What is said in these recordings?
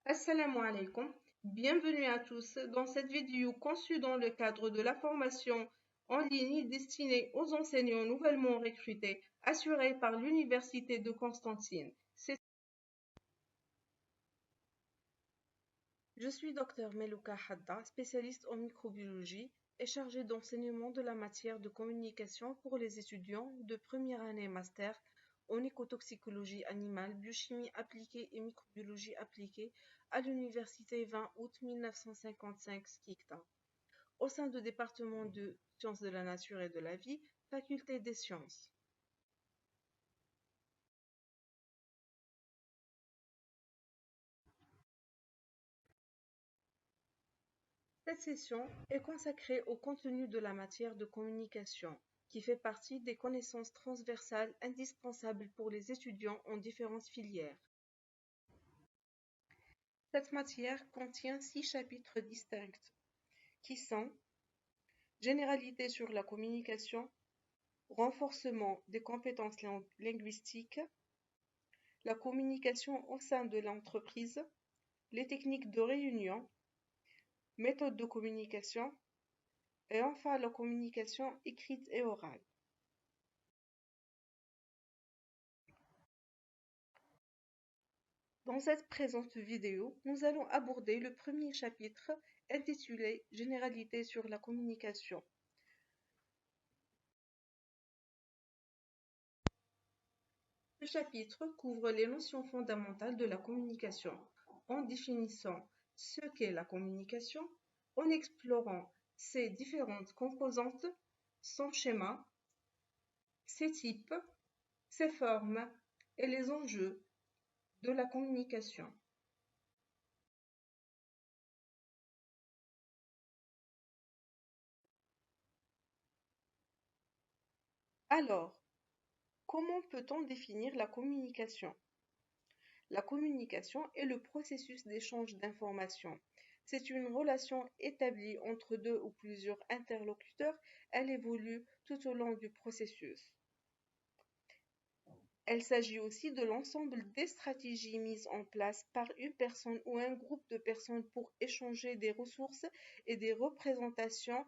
Assalamu alaikum, bienvenue à tous dans cette vidéo conçue dans le cadre de la formation en ligne destinée aux enseignants nouvellement recrutés, assurée par l'Université de Constantine. Je suis Dr Melouka Hadda, spécialiste en microbiologie et chargée d'enseignement de la matière de communication pour les étudiants de première année master en écotoxicologie animale, biochimie appliquée et microbiologie appliquée à l'Université 20 août 1955 Skikta, au sein du département de sciences de la nature et de la vie, faculté des sciences. Cette session est consacrée au contenu de la matière de communication, qui fait partie des connaissances transversales indispensables pour les étudiants en différentes filières. Cette matière contient 6 chapitres distincts, qui sont généralité sur la communication, renforcement des compétences linguistiques, la communication au sein de l'entreprise, les techniques de réunion, méthodes de communication, et enfin la communication écrite et orale. Dans cette présente vidéo, nous allons aborder le premier chapitre intitulé Généralité sur la communication. Ce chapitre couvre les notions fondamentales de la communication, en définissant ce qu'est la communication, en explorant ses différentes composantes, son schéma, ses types, ses formes et les enjeux de la communication. Alors, comment peut-on définir la communication? La communication est le processus d'échange d'informations. C'est une relation établie entre deux ou plusieurs interlocuteurs. Elle évolue tout au long du processus. Il s'agit aussi de l'ensemble des stratégies mises en place par une personne ou un groupe de personnes pour échanger des ressources et des représentations.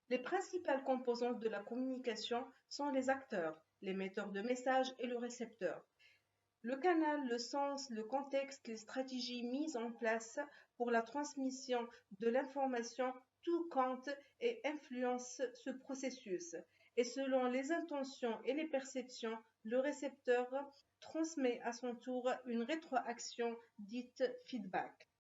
Les principales composantes de la communication sont les acteurs, l'émetteur de messages et le récepteur. Le canal, le sens, le contexte, les stratégies mises en place pour la transmission de l'information, tout compte et influence ce processus. Et selon les intentions et les perceptions, le récepteur transmet à son tour une rétroaction dite feedback.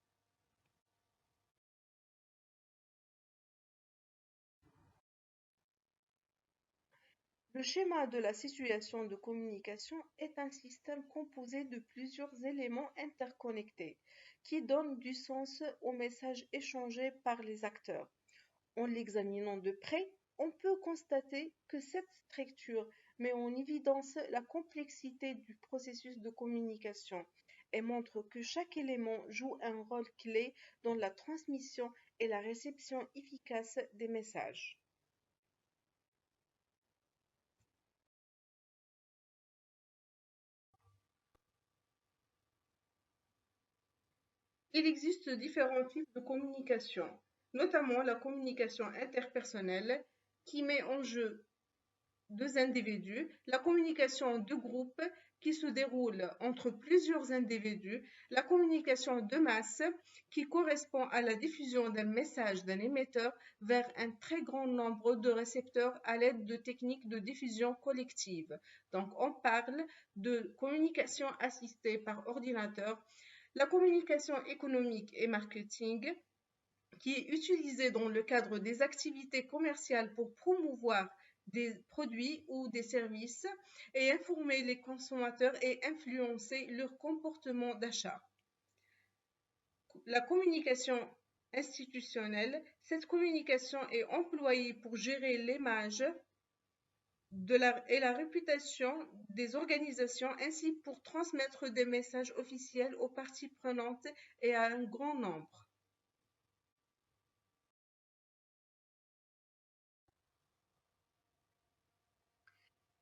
Le schéma de la situation de communication est un système composé de plusieurs éléments interconnectés qui donnent du sens aux messages échangés par les acteurs. En l'examinant de près, on peut constater que cette structure met en évidence la complexité du processus de communication et montre que chaque élément joue un rôle clé dans la transmission et la réception efficace des messages. Il existe différents types de communication, notamment la communication interpersonnelle qui met en jeu deux individus, la communication de groupe qui se déroule entre plusieurs individus, la communication de masse qui correspond à la diffusion d'un message d'un émetteur vers un très grand nombre de récepteurs à l'aide de techniques de diffusion collective. Donc on parle de communication assistée par ordinateur, la communication économique et marketing qui est utilisée dans le cadre des activités commerciales pour promouvoir des produits ou des services et informer les consommateurs et influencer leur comportement d'achat. La communication institutionnelle, cette communication est employée pour gérer l'image et la réputation des organisations ainsi pour transmettre des messages officiels aux parties prenantes et à un grand nombre.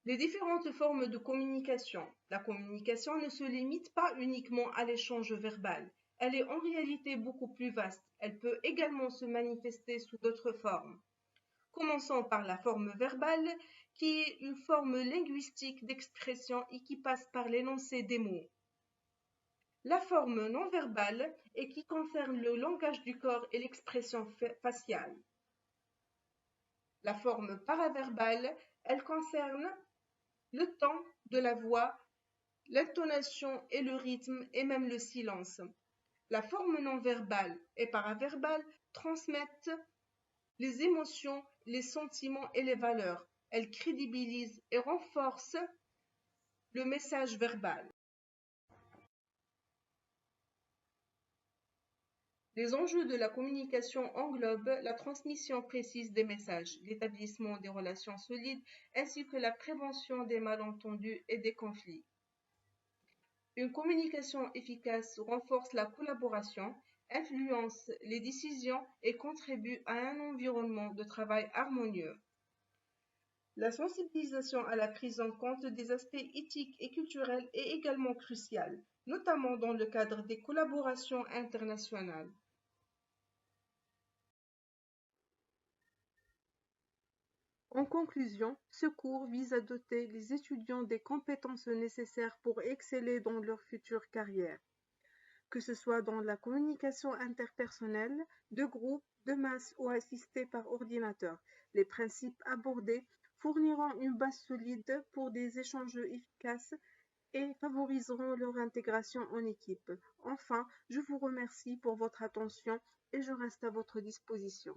Les différentes formes de communication. La communication ne se limite pas uniquement à l'échange verbal. Elle est en réalité beaucoup plus vaste. Elle peut également se manifester sous d'autres formes. Commençons par la forme verbale, qui est une forme linguistique d'expression et qui passe par l'énoncé des mots. La forme non verbale et qui concerne le langage du corps et l'expression faciale. La forme paraverbale, elle concerne le ton de la voix, l'intonation et le rythme et même le silence. La forme non verbale et paraverbale transmettent les émotions, les sentiments et les valeurs. Elles crédibilisent et renforcent le message verbal. Les enjeux de la communication englobent la transmission précise des messages, l'établissement des relations solides, ainsi que la prévention des malentendus et des conflits. Une communication efficace renforce la collaboration, influence les décisions et contribue à un environnement de travail harmonieux. La sensibilisation à la prise en compte des aspects éthiques et culturels est également cruciale, notamment dans le cadre des collaborations internationales. En conclusion, ce cours vise à doter les étudiants des compétences nécessaires pour exceller dans leur future carrière, que ce soit dans la communication interpersonnelle, de groupe, de masse ou assistée par ordinateur. Les principes abordés fourniront une base solide pour des échanges efficaces et favoriseront leur intégration en équipe. Enfin, je vous remercie pour votre attention et je reste à votre disposition.